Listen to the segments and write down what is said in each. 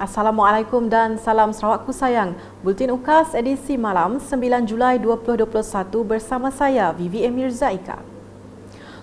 Assalamualaikum dan salam Sarawakku sayang. Bulletin UKAS edisi malam 9 Julai 2021 bersama saya Vivi Emir Zaika.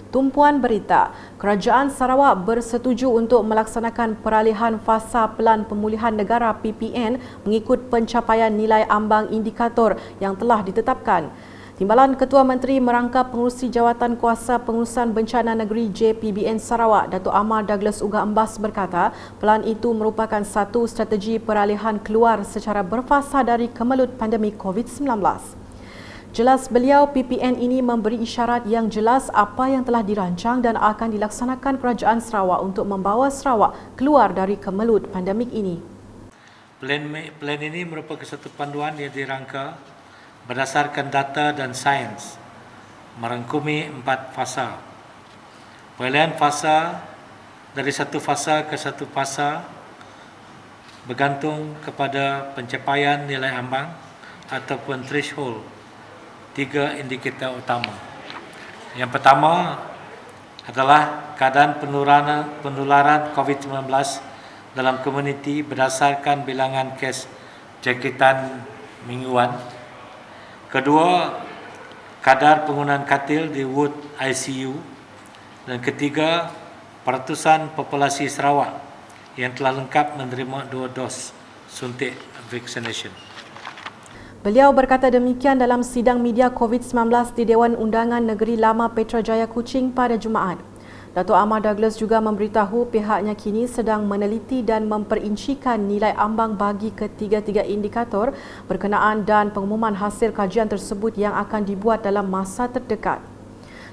Tumpuan berita, Kerajaan Sarawak bersetuju untuk melaksanakan peralihan fasa Pelan Pemulihan Negara PPN mengikut pencapaian nilai ambang indikator yang telah ditetapkan. Timbalan Ketua Menteri Merangkap Pengurusi Jawatan Kuasa Pengurusan Bencana Negeri JPBN Sarawak, Datuk Amar Douglas Uga Embas berkata, pelan itu merupakan satu strategi peralihan keluar secara berfasa dari kemelut pandemik COVID-19. Jelas beliau, PPN ini memberi isyarat yang jelas apa yang telah dirancang dan akan dilaksanakan Kerajaan Sarawak untuk membawa Sarawak keluar dari kemelut pandemik ini. Plan ini merupakan satu panduan yang dirangka berdasarkan data dan sains, merangkumi 4 fasa. Peralihan fasa dari satu fasa ke satu fasa bergantung kepada pencapaian nilai ambang ataupun threshold 3 indikator utama. Yang pertama adalah keadaan penularan COVID-19 dalam komuniti berdasarkan bilangan kes jangkitan mingguan. Kedua, kadar penggunaan katil di ward ICU. Dan ketiga, peratusan populasi Sarawak yang telah lengkap menerima 2 dos suntik vaccination. Beliau berkata demikian dalam sidang media COVID-19 di Dewan Undangan Negeri Lama Petrajaya Kuching pada Jumaat. Datuk Amar Douglas juga memberitahu pihaknya kini sedang meneliti dan memperincikan nilai ambang bagi ketiga-tiga indikator berkenaan dan pengumuman hasil kajian tersebut yang akan dibuat dalam masa terdekat.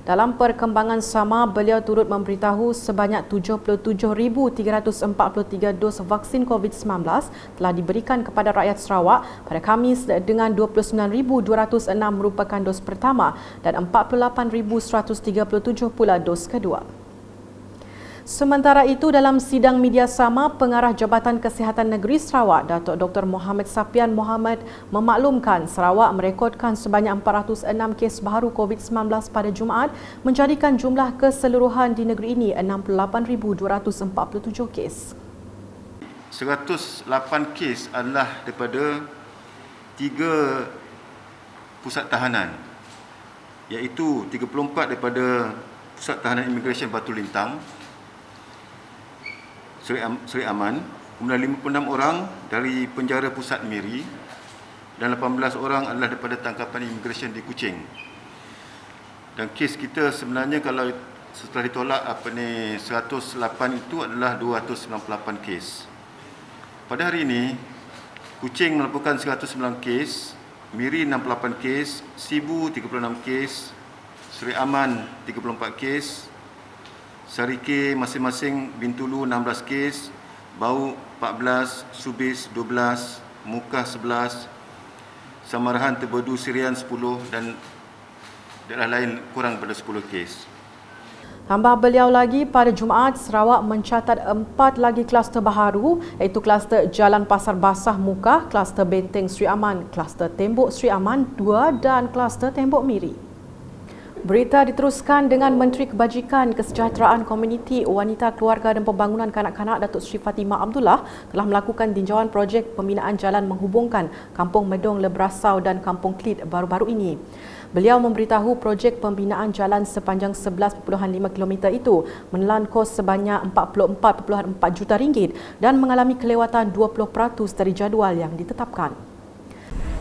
Dalam perkembangan sama, beliau turut memberitahu sebanyak 77,343 dos vaksin COVID-19 telah diberikan kepada rakyat Sarawak pada Khamis dengan 29,206 merupakan dos pertama dan 48,137 pula dos kedua. Sementara itu, dalam sidang media sama, Pengarah Jabatan Kesihatan Negeri Sarawak, Datuk Dr. Mohamed Sapian Mohamed memaklumkan Sarawak merekodkan sebanyak 406 kes baru COVID-19 pada Jumaat, menjadikan jumlah keseluruhan di negeri ini 68,247 kes. 108 kes adalah daripada 3 pusat tahanan, iaitu 34 daripada Pusat Tahanan Imigresen Batu Lintang, Seri Aman, kemudian 56 orang dari Penjara Pusat Miri dan 18 orang adalah daripada Tangkapan Imigresen di Kuching. Dan kes kita sebenarnya kalau setelah ditolak 108 itu adalah 298 kes. Pada hari ini, Kuching melaporkan 109 kes, Miri 68 kes, Sibu 36 kes, Seri Aman 34 kes, Sarike masing-masing Bintulu 16 kes, Bau 14, Subis 12, Mukah 11, Samarahan Terbedu Sirian 10 dan daerah lain kurang pada 10 kes. Tambah beliau lagi, pada Jumaat Sarawak mencatat 4 lagi kluster baharu, iaitu kluster Jalan Pasar Basah Mukah, kluster Benteng Seri Aman, kluster Tembok Seri Aman 2 dan kluster Tembok Miri. Berita diteruskan dengan Menteri Kebajikan Kesejahteraan Komuniti, Wanita, Keluarga dan Pembangunan Kanak-kanak Datuk Sri Fatimah Abdullah telah melakukan tinjauan projek pembinaan jalan menghubungkan Kampung Medong Lebrasau dan Kampung Klit baru-baru ini. Beliau memberitahu projek pembinaan jalan sepanjang 11.5 km itu menelan kos sebanyak 44.4 juta ringgit dan mengalami kelewatan 20% dari jadual yang ditetapkan.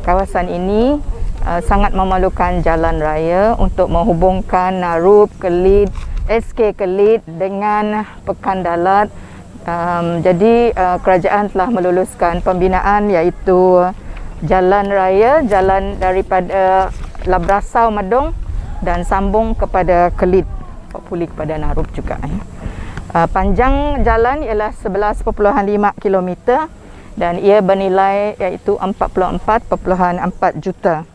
Kawasan ini sangat memerlukan jalan raya untuk menghubungkan Narub, Kelit, SK Kelit dengan Pekan Dalat. Jadi kerajaan telah meluluskan pembinaan iaitu jalan raya, jalan daripada Lebrasau Medong dan sambung kepada Kelit, pulih kepada Narub juga. Panjang jalan ialah 11.5 km dan ia bernilai iaitu 44.4 juta.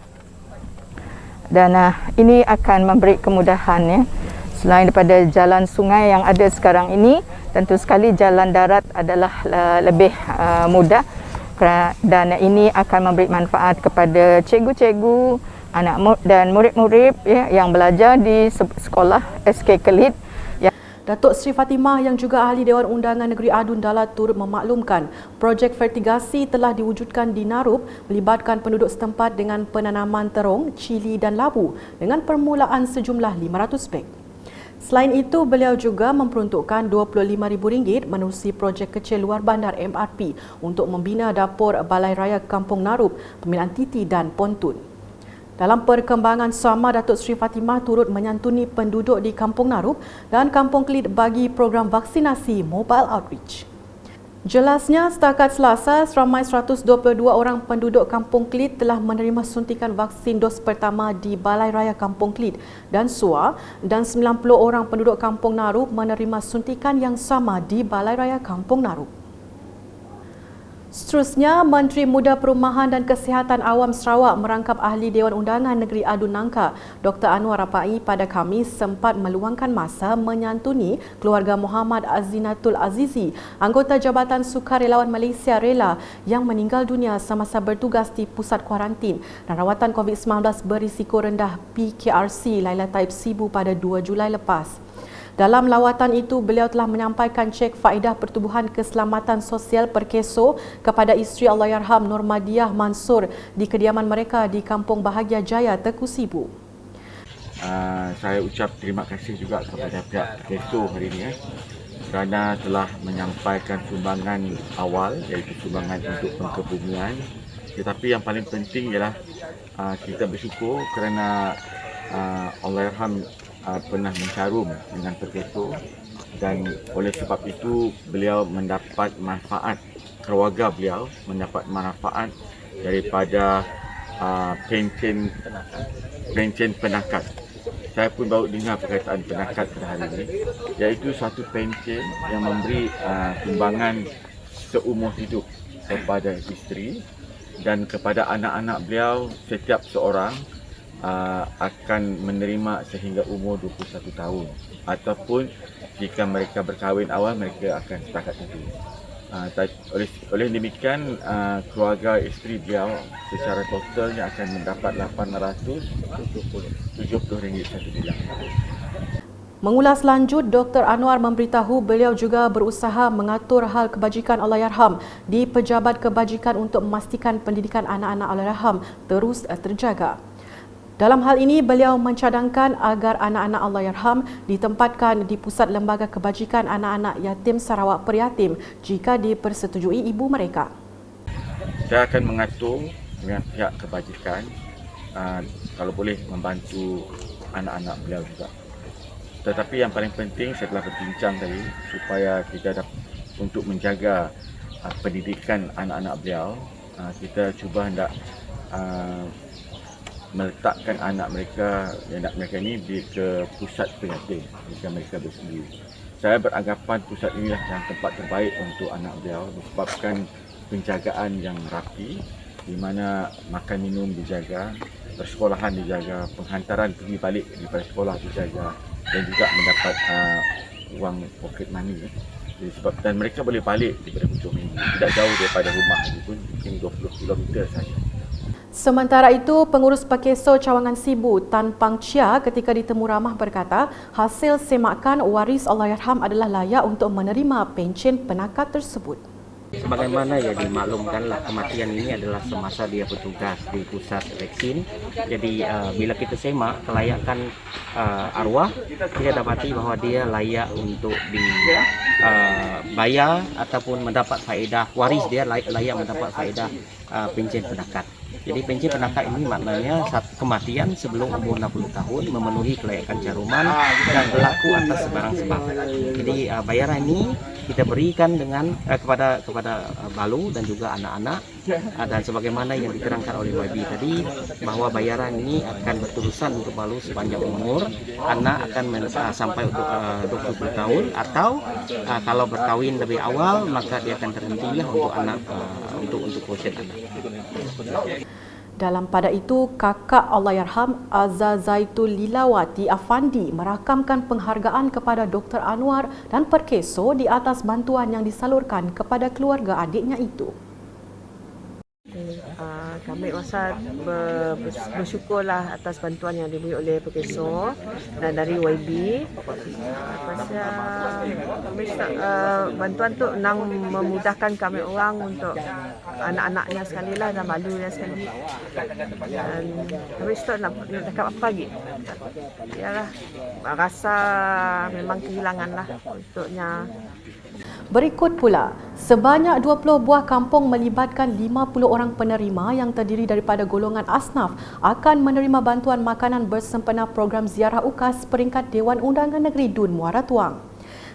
Dan ini akan memberi kemudahan selain daripada jalan sungai yang ada sekarang ini, tentu sekali jalan darat adalah lebih mudah dan ini akan memberi manfaat kepada cikgu-cikgu, anak dan murid-murid yang belajar di sekolah SK Kelit. Datuk Seri Fatimah yang juga ahli Dewan Undangan Negeri Adun Dalat turut memaklumkan projek fertigasi telah diwujudkan di Narup melibatkan penduduk setempat dengan penanaman terung, cili dan labu dengan permulaan sejumlah 500 beg. Selain itu, beliau juga memperuntukkan RM25,000 menerusi projek kecil luar bandar MRP untuk membina dapur Balai Raya Kampung Narup, pembinaan titi dan pontun. Dalam perkembangan sama, Datuk Seri Fatimah turut menyantuni penduduk di Kampung Narup dan Kampung Kelit bagi program vaksinasi Mobile Outreach. Jelasnya, setakat Selasa, seramai 122 orang penduduk Kampung Kelit telah menerima suntikan vaksin dos pertama di Balai Raya Kampung Kelit dan SUA dan 90 orang penduduk Kampung Narup menerima suntikan yang sama di Balai Raya Kampung Narup. Seterusnya, Menteri Muda Perumahan dan Kesihatan Awam Sarawak merangkap ahli Dewan Undangan Negeri Adun Nangka, Dr. Anwar Rapai pada Khamis sempat meluangkan masa menyantuni keluarga Muhammad Azinatul Azizi, anggota Jabatan Sukarelawan Malaysia Rela yang meninggal dunia semasa bertugas di Pusat Kuarantin dan Rawatan COVID-19 berisiko rendah PKRC Laila Taib Sibu pada 2 Julai lepas. Dalam lawatan itu, beliau telah menyampaikan cek faedah Pertubuhan Keselamatan Sosial Perkeso kepada isteri Allahyarham Nurmadiah Mansur di kediaman mereka di Kampung Bahagia Jaya, Teku Sibu. Saya ucap terima kasih juga kepada pihak Perkeso hari ini kerana telah menyampaikan sumbangan awal, iaitu sumbangan untuk pengkebumian. Tetapi yang paling penting ialah kita bersyukur kerana Allahyarham pernah mencarum dengan Perkeso dan oleh sebab itu beliau mendapat manfaat, keluarga beliau mendapat manfaat daripada pencen penakat. Saya pun baru dengar perkataan penakat pada hari ini, iaitu satu pencen yang memberi sumbangan seumur hidup kepada isteri dan kepada anak-anak beliau setiap seorang akan menerima sehingga umur 21 tahun ataupun jika mereka berkahwin awal mereka akan setakat itu. Oleh demikian keluarga isteri beliau secara totalnya akan mendapat RM870 satu bulan. Mengulas lanjut, Dr. Anwar memberitahu beliau juga berusaha mengatur hal kebajikan Allahyarham di Pejabat Kebajikan untuk memastikan pendidikan anak-anak Allahyarham terus terjaga. Dalam hal ini, beliau mencadangkan agar anak-anak Allahyarham ditempatkan di Pusat Lembaga Kebajikan Anak-anak Yatim Sarawak Peryatim jika dipersetujui ibu mereka. Saya akan mengatur dengan pihak kebajikan kalau boleh membantu anak-anak beliau juga. Tetapi yang paling penting saya telah berbincang tadi supaya kita dapat untuk menjaga pendidikan anak-anak beliau, kita cuba hendak meletakkan anak mereka ini ke pusat penyatin jika mereka bersendiri. Saya beranggapan pusat inilah yang tempat terbaik untuk anak beliau disebabkan penjagaan yang rapi di mana makan minum dijaga, persekolahan dijaga, penghantaran pergi balik daripada sekolah dijaga dan juga mendapat wang pocket money. Dan mereka boleh balik daripada hujung minggu, tidak jauh daripada rumah, pun mungkin 20 km saja. Sementara itu, pengurus Perkeso Cawangan Sibu Tan Pang Chia ketika ditemu ramah berkata hasil semakan waris Allahyarham adalah layak untuk menerima pencen penakat tersebut. Sebagaimana yang dimaklumkanlah, kematian ini adalah semasa dia bertugas di pusat vaksin. Jadi bila kita semak kelayakan arwah, kita dapati bahawa dia layak untuk dibayar ataupun mendapat faedah, waris dia layak mendapat faedah pencen penakat. Jadi pencen penakat ini maknanya kematian sebelum umur 60 tahun memenuhi kelayakan caruman dan berlaku atas sebarang sebab. Jadi bayaran ini kita berikan dengan kepada balu dan juga anak-anak dan sebagaimana yang diterangkan oleh YB tadi bahawa bayaran ini akan berterusan untuk balu sepanjang umur, anak akan sampai 20 tahun atau kalau berkahwin lebih awal maka dia akan terhentilah untuk anak untuk portion anak. Dalam pada itu, kakak Allahyarham Azazaitul Lilawati Afandi merakamkan penghargaan kepada Dr. Anwar dan Perkeso di atas bantuan yang disalurkan kepada keluarga adiknya itu. kami rasa bersyukurlah atas bantuan yang diberi oleh Profesor dan dari YB. Bantuan tu nang memudahkan kami orang untuk anak-anaknya sekali lah dan malunya sekali. Dan kami nak cakap apa lagi? Yalah, rasa memang kehilangan lah untuknya. Berikut pula, sebanyak 20 buah kampung melibatkan 50 orang penerima yang terdiri daripada golongan asnaf akan menerima bantuan makanan bersempena program ziarah UKAS peringkat Dewan Undangan Negeri Dun Muara Tuang.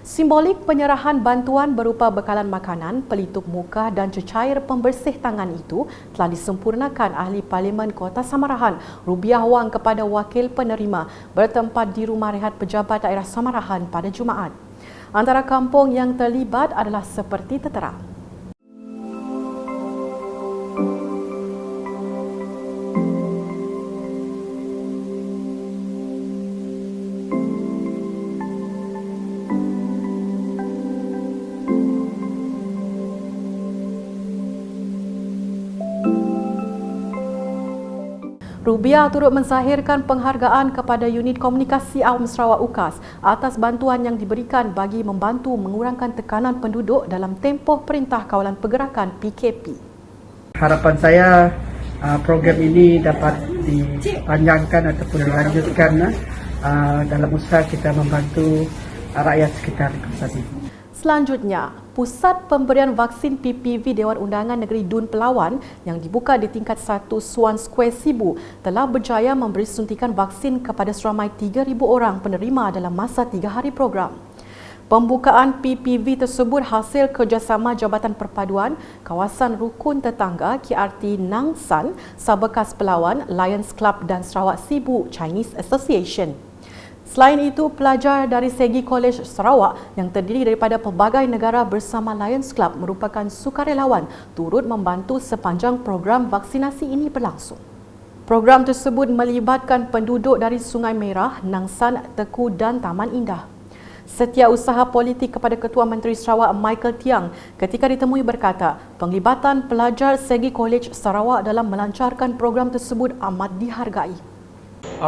Simbolik penyerahan bantuan berupa bekalan makanan, pelitup muka dan cecair pembersih tangan itu telah disempurnakan Ahli Parlimen Kota Samarahan, Rubiah Wang kepada wakil penerima bertempat di Rumah Rehat Pejabat Daerah Samarahan pada Jumaat. Antara kampung yang terlibat adalah seperti tertera. Rubiah turut menzahirkan penghargaan kepada Unit Komunikasi Awam Sarawak UKAS atas bantuan yang diberikan bagi membantu mengurangkan tekanan penduduk dalam tempoh Perintah Kawalan Pergerakan PKP. Harapan saya program ini dapat dipanjangkan ataupun dilanjutkan dalam usaha kita membantu rakyat sekitar kawasan ini. Selanjutnya, Pusat Pemberian Vaksin PPV Dewan Undangan Negeri Dun Pelawan yang dibuka di tingkat 1 Swan Square Sibu telah berjaya memberi suntikan vaksin kepada seramai 3,000 orang penerima dalam masa 3 hari program. Pembukaan PPV tersebut hasil kerjasama Jabatan Perpaduan, Kawasan Rukun Tetangga KRT Nang San, Sabekas Pelawan, Lions Club dan Sarawak Sibu Chinese Association. Selain itu, pelajar dari Segi College Sarawak yang terdiri daripada pelbagai negara bersama Lions Club merupakan sukarelawan turut membantu sepanjang program vaksinasi ini berlangsung. Program tersebut melibatkan penduduk dari Sungai Merah, Nang San, Teku dan Taman Indah. Setiausaha Politik kepada Ketua Menteri Sarawak Michael Tiang ketika ditemui berkata, penglibatan pelajar Segi College Sarawak dalam melancarkan program tersebut amat dihargai.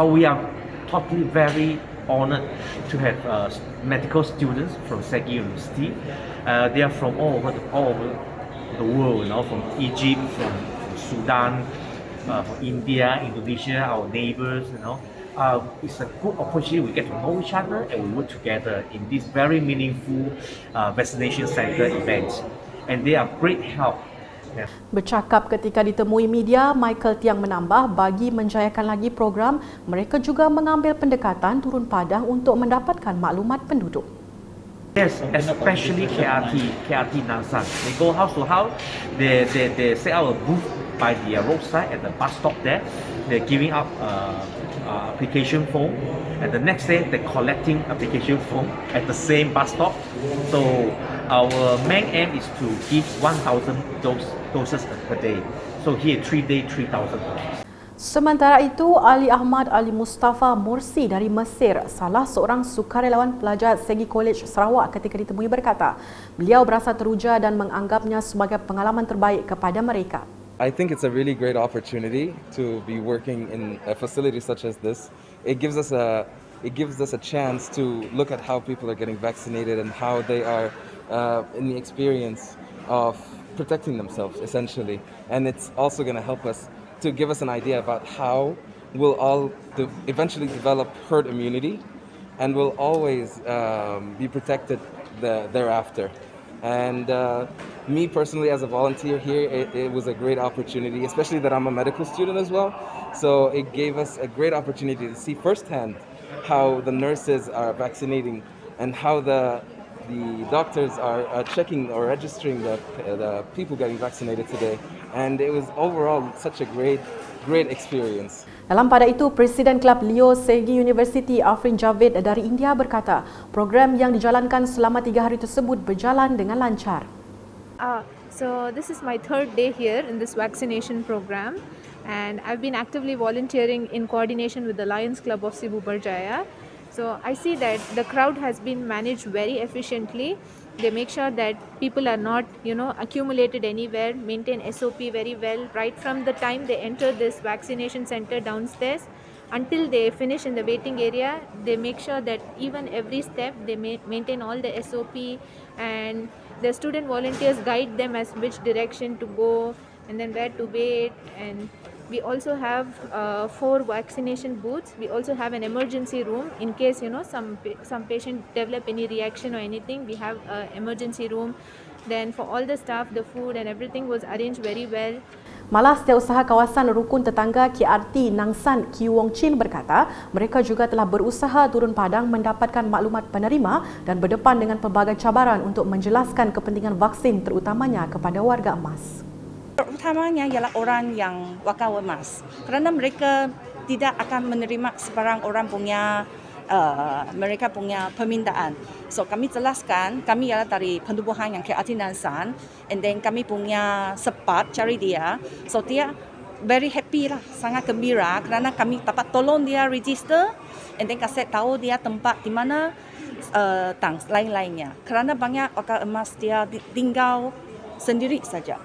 We are totally very honoured to have medical students from Segi University. They are from all over the world, from Egypt, from Sudan, from India, Indonesia, our neighbours. It's a good opportunity. We get to know each other and we work together in this very meaningful vaccination centre event, and they are great help. Bercakap ketika ditemui media, Michael Tiang menambah bagi menjayakan lagi program, mereka juga mengambil pendekatan turun padang untuk mendapatkan maklumat penduduk. Yes, especially KRT Nang San. They go house to house, they set out a booth by the roadside at the bus stop there. They're giving out application form, and the next day they're collecting application form at the same bus stop. So our main aim is to give 1,000 doses per day. So here 3 days, 3,000 doses. Sementara itu, Ali Ahmad Ali Mustafa Morsi dari Mesir, salah seorang sukarelawan pelajar Segi College Sarawak ketika ditemui berkata, beliau berasa teruja dan menganggapnya sebagai pengalaman terbaik kepada mereka. I think it's a really great opportunity to be working in a facility such as this. It gives us a chance to look at how people are getting vaccinated and how they are in the experience of protecting themselves, essentially. And it's also going to help us to give us an idea about how we'll all eventually develop herd immunity and we'll always be protected thereafter. And me personally, as a volunteer here, it was a great opportunity, especially that I'm a medical student as well. So it gave us a great opportunity to see firsthand how the nurses are vaccinating and how the doctors are checking or registering the people getting vaccinated today. And it was overall such a great experience. Dalam pada itu, Presiden Kelab Leo Segi University Afrin Javid dari India berkata, program yang dijalankan selama 3 hari tersebut berjalan dengan lancar. So this is my third day here in this vaccination program, and I've been actively volunteering in coordination with the Lions Club of Sibu Berjaya. So I see that the crowd has been managed very efficiently, They make sure that people are not, accumulated anywhere, maintain SOP very well, right from the time they enter this vaccination center downstairs until they finish in the waiting area. They make sure that even every step they maintain all the SOP, and the student volunteers guide them as which direction to go and then where to wait. And we also have 4 vaccination booths. We also have an emergency room in case some patient develop any reaction or anything. We have an emergency room. Then for all the staff, the food and everything was arranged very well. Malah Setiausaha Kawasan Rukun Tetangga KRT Nangsan Ki Wong Chin berkata mereka juga telah berusaha turun padang mendapatkan maklumat penerima dan berdepan dengan pelbagai cabaran untuk menjelaskan kepentingan vaksin terutamanya kepada warga emas. Terutamanya ialah orang yang wakil emas, kerana mereka tidak akan menerima sebarang orang punya mereka punya permintaan. So kami jelaskan, kami ialah dari pentubuhan yang KRT Nangsan, and then kami punya sempat cari dia. So dia very happy lah, sangat gembira kerana kami dapat tolong dia register, and then kasih tahu dia tempat di mana lain-lainnya. Kerana banyak wakil emas dia tinggal sendiri saja.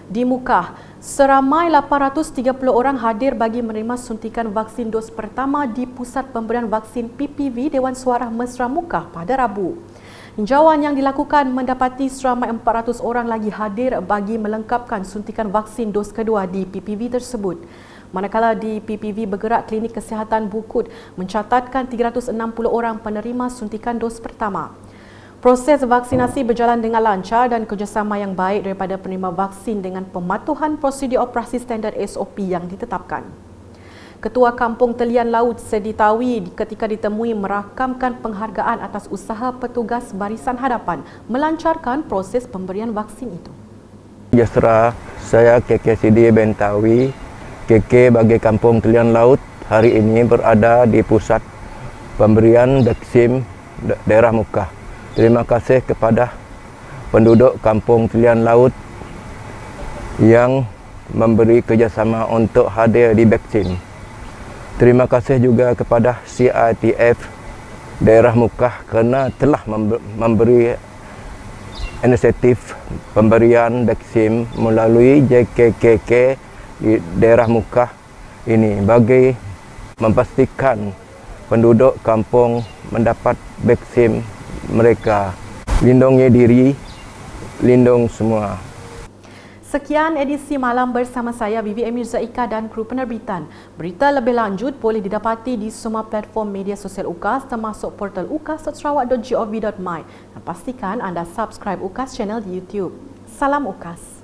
Di Mukah, seramai 830 orang hadir bagi menerima suntikan vaksin dos pertama di Pusat Pemberian Vaksin PPV Dewan Suara Mesra Mukah pada Rabu. Tinjauan yang dilakukan mendapati seramai 400 orang lagi hadir bagi melengkapkan suntikan vaksin dos kedua di PPV tersebut. Manakala di PPV Bergerak Klinik Kesihatan Bukut mencatatkan 360 orang penerima suntikan dos pertama. Proses vaksinasi berjalan dengan lancar dan kerjasama yang baik daripada penerima vaksin dengan pematuhan prosedur operasi standard SOP yang ditetapkan. Ketua Kampung Telian Laut Sedi Tawi ketika ditemui merakamkan penghargaan atas usaha petugas barisan hadapan melancarkan proses pemberian vaksin itu. Sejahtera, saya KK Sidi Bentawi, KK bagi Kampung Telian Laut hari ini berada di pusat pemberian vaksin daerah Mukah. Terima kasih kepada penduduk Kampung Telian Laut yang memberi kerjasama untuk hadir di vaksin. Terima kasih juga kepada CITF daerah Mukah kerana telah memberi inisiatif pemberian vaksin melalui JKKK di daerah Mukah ini bagi memastikan penduduk kampung mendapat vaksin mereka. Lindungi diri, lindung semua. Sekian edisi malam bersama saya Vivi Mirza Ika dan kru penerbitan. Berita lebih lanjut boleh didapati di semua platform media sosial UKAS termasuk portal ukas.sarawak.gov.my dan pastikan anda subscribe UKAS channel di YouTube. Salam UKAS.